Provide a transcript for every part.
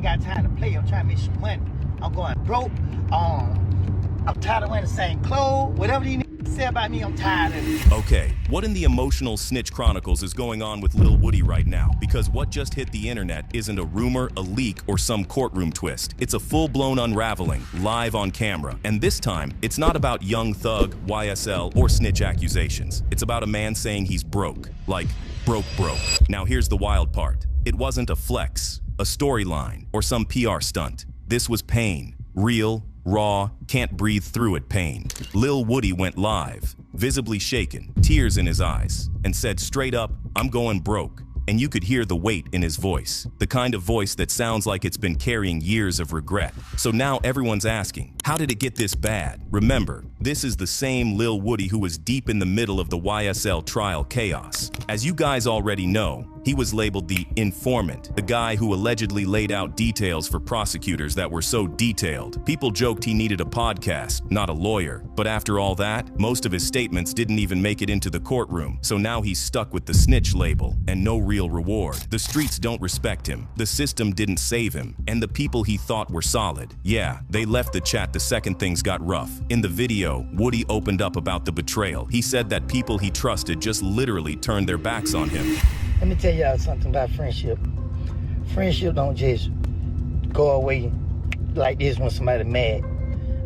got time to play. I'm trying to make some money. I'm going broke. I'm tired of wearing the same clothes. Whatever you need to say about me, I'm tired of it. Okay, what in the emotional snitch chronicles is going on with Lil Woody right now? Because what just hit the internet isn't a rumor, a leak, or some courtroom twist. It's a full-blown unraveling, live on camera. And this time, it's not about Young Thug, YSL, or snitch accusations. It's about a man saying he's broke. Like, broke. Now here's the wild part. It wasn't a flex, a storyline, or some PR stunt. This was pain. Real, raw, can't breathe through it pain. Lil Woody went live, visibly shaken, tears in his eyes, and said straight up, "I'm going broke." And you could hear the weight in his voice, the kind of voice that sounds like it's been carrying years of regret. So now everyone's asking, how did it get this bad? Remember, this is the same Lil Woody who was deep in the middle of the YSL trial chaos. As you guys already know, he was labeled the informant, the guy who allegedly laid out details for prosecutors that were so detailed. People joked he needed a podcast, not a lawyer. But after all that, most of his statements didn't even make it into the courtroom. So now he's stuck with the snitch label and no real reward. The streets don't respect him. The system didn't save him. And the people he thought were solid, yeah, they left the chat the second things got rough. In the video, Woody opened up about the betrayal. He said that people he trusted just literally turned their backs on him. Let me tell y'all something about friendship. Friendship don't just go away like this when somebody mad.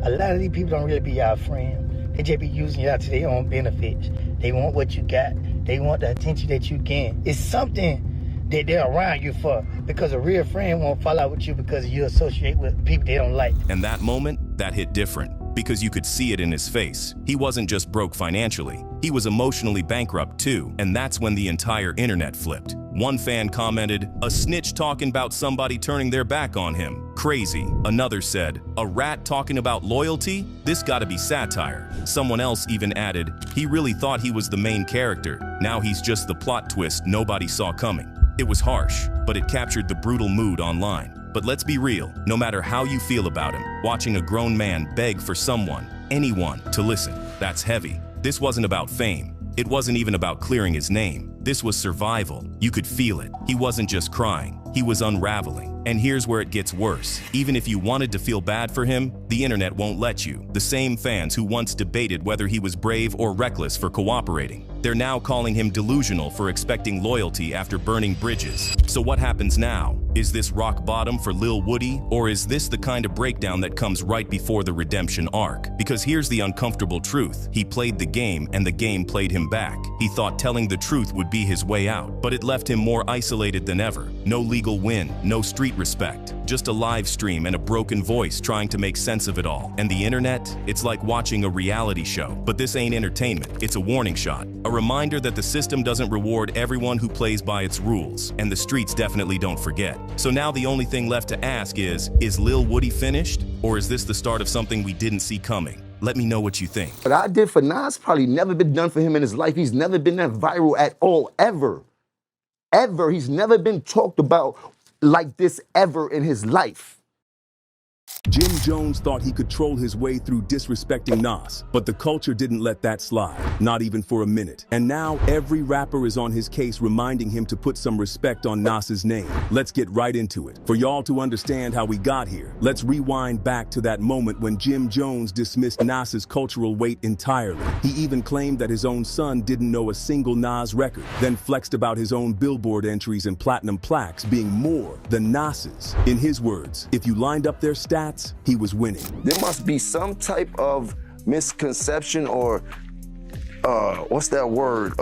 A lot of these people don't really be y'all friend. They just be using y'all to their own benefits. They want what you got. They want the attention that you gain. It's something that they're around you for, because a real friend won't fall out with you because you associate with people they don't like. And that moment, that hit different. Because you could see it in his face. He wasn't just broke financially, he was emotionally bankrupt too, and that's when the entire internet flipped. One fan commented, "A snitch talking about somebody turning their back on him. Crazy." Another said, "A rat talking about loyalty? This gotta be satire." Someone else even added, "He really thought he was the main character. Now he's just the plot twist nobody saw coming." It was harsh, but it captured the brutal mood online. But let's be real, no matter how you feel about him, watching a grown man beg for someone, anyone, to listen, that's heavy. This wasn't about fame. It wasn't even about clearing his name. This was survival. You could feel it. He wasn't just crying. He was unraveling. And here's where it gets worse. Even if you wanted to feel bad for him, the internet won't let you. The same fans who once debated whether he was brave or reckless for cooperating. They're now calling him delusional for expecting loyalty after burning bridges. So what happens now? Is this rock bottom for Lil Woody? Or is this the kind of breakdown that comes right before the redemption arc? Because here's the uncomfortable truth. He played the game and the game played him back. He thought telling the truth would be his way out, but it left him more isolated than ever. No legal win, no street respect, just a live stream and a broken voice trying to make sense of it all. And the internet? It's like watching a reality show. But this ain't entertainment, it's a warning shot. A reminder that the system doesn't reward everyone who plays by its rules, and the streets definitely don't forget. So now the only thing left to ask is Lil Woody finished? Or is this the start of something we didn't see coming? Let me know what you think. What I did for Nas probably never been done for him in his life. He's never been that viral at all, ever. Ever. He's never been talked about like this ever in his life. Jim Jones thought he could troll his way through disrespecting Nas, but the culture didn't let that slide, not even for a minute. And now every rapper is on his case reminding him to put some respect on Nas's name. Let's get right into it. For y'all to understand how we got here, let's rewind back to that moment when Jim Jones dismissed Nas's cultural weight entirely. He even claimed that his own son didn't know a single Nas record, then flexed about his own Billboard entries and platinum plaques being more than Nas's. In his words, if you lined up their stats, he was winning. There must be some type of misconception or what's that word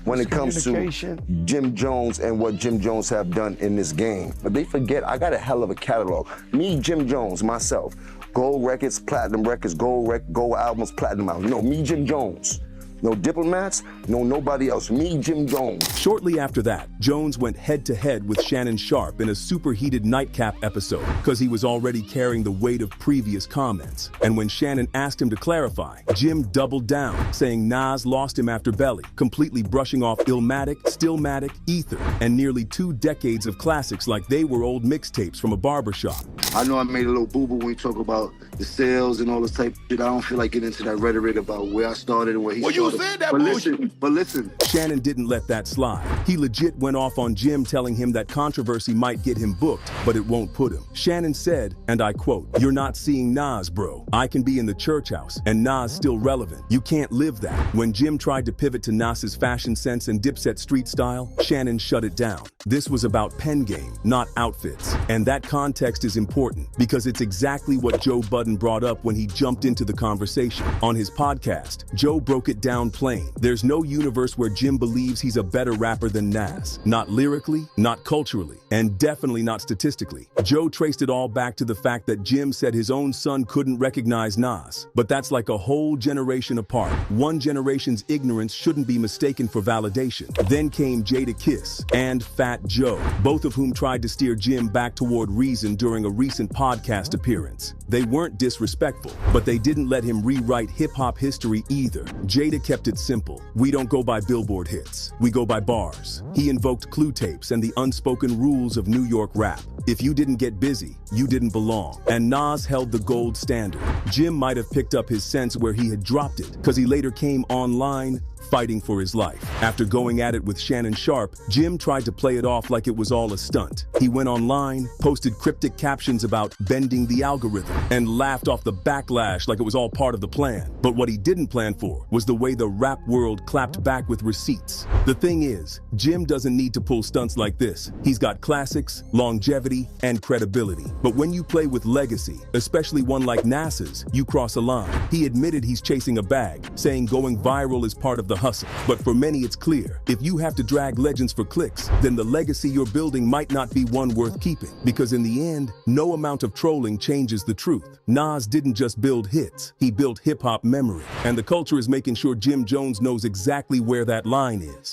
when it comes to Jim Jones and what Jim Jones have done in this game. But they forget I got a hell of a catalog. Me, Jim Jones, myself, gold records, platinum records, gold albums, platinum albums. No, me, Jim Jones. No diplomats, no nobody else. Me, Jim Jones. Shortly after that, Jones went head-to-head with Shannon Sharpe in a superheated nightcap episode because he was already carrying the weight of previous comments. And when Shannon asked him to clarify, Jim doubled down, saying Nas lost him after Belly, completely brushing off Illmatic, Stillmatic, Ether, and nearly 2 decades of classics like they were old mixtapes from a barbershop. I know I made a little boo-boo when we talk about the sales and all this type of shit. I don't feel like getting into that rhetoric about where I started and where he started. who said that bullshit. But listen. Shannon didn't let that slide. He legit went off on Jim, telling him that controversy might get him booked, but it won't put him. Shannon said, and I quote, "You're not seeing Nas, bro. I can be in the church house, and Nas still relevant. You can't live that." When Jim tried to pivot to Nas's fashion sense and Dipset street style, Shannon shut it down. This was about pen game, not outfits. And that context is important, because it's exactly what Joe Budden brought up when he jumped into the conversation. On his podcast, Joe broke it down plain. There's no universe where Jim believes he's a better rapper than Nas. Not lyrically, not culturally, and definitely not statistically. Joe traced it all back to the fact that Jim said his own son couldn't recognize Nas. But that's like a whole generation apart. One generation's ignorance shouldn't be mistaken for validation. Then came Jadakiss and Fat Joe, both of whom tried to steer Jim back toward reason during a recent podcast appearance. They weren't disrespectful, but they didn't let him rewrite hip-hop history either. Jada kept it simple. "We don't go by Billboard hits. We go by bars." He invoked clue tapes and the unspoken rules of New York rap. If you didn't get busy, you didn't belong. And Nas held the gold standard. Jim might have picked up his sense where he had dropped it, because he later came online fighting for his life. After going at it with Shannon Sharpe, Jim tried to play it off like it was all a stunt. He went online, posted cryptic captions about bending the algorithm, and laughed off the backlash like it was all part of the plan. But what he didn't plan for was the way the rap world clapped back with receipts. The thing is, Jim doesn't need to pull stunts like this. He's got classics, longevity, and credibility. But when you play with legacy, especially one like Nas's, you cross a line. He admitted he's chasing a bag, saying going viral is part of the hustle. But for many, it's clear. If you have to drag legends for clicks, then the legacy you're building might not be one worth keeping. Because in the end, no amount of trolling changes the truth. Nas didn't just build hits, he built hip-hop memory. And the culture is making sure Jim Jones knows exactly where that line is.